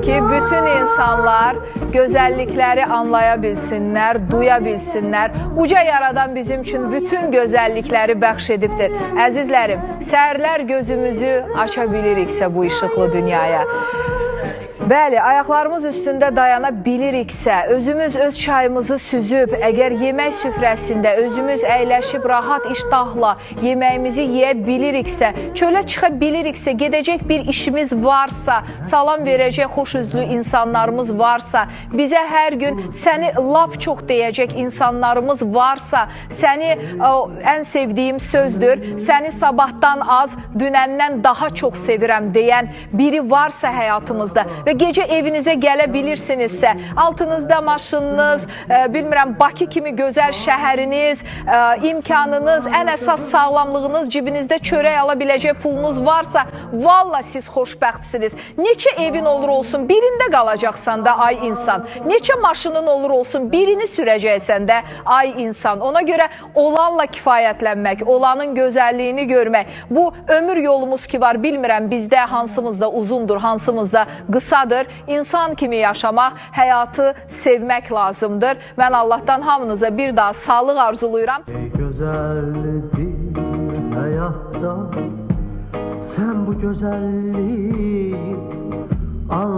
ki, bütün insanlar gözəllikləri anlaya bilsinlər, duya bilsinlər. Uca Yaradan bizim üçün bütün gözəllikləri bəxş edibdir. Əzizlərim, səhərlər gözümüzü aça biliriksə bu işıqlı dünyaya, bəli, ayaqlarımız üstündə dayana biliriksə, özümüz öz çayımızı süzüb, əgər yemək süfrəsində özümüz əyləşib rahat iştahla yeməyimizi yeyə biliriksə, çölə çıxa biliriksə, gedəcək bir işimiz varsa, salam verəcək xoş üzlü insanlarımız varsa, bizə hər gün səni lap çox deyəcək insanlarımız varsa, səni ən sevdiyim sözdür, səni sabahdan az, dünəndən daha çox sevirəm deyən biri varsa həyatımızda və gecə evinizə gələ bilirsinizsə, altınızda maşınınız, bilmirəm, Bakı kimi gözəl şəhəriniz, imkanınız, ən əsas sağlamlığınız, cibinizdə çörək ala biləcək pulunuz varsa, valla siz xoşbəxtsiniz. Neçə evin olur olsun, birində qalacaqsan da, ay insan. Neçə maşının olur olsun, birini sürəcəksən də, ay insan. Ona görə olanla kifayətlənmək, olanın gözəlliyini görmək. Bu ömür yolumuz ki var, bilmirəm, bizdə hansımızda uzundur, hansımızda qısadır. İnsan kimi yaşamaq, həyatı sevmək lazımdır. Mən Allahdan hamınıza bir daha sağlıq arzuluyuram. Ey gözəldir həyatda, sən bu gözəlliyi al.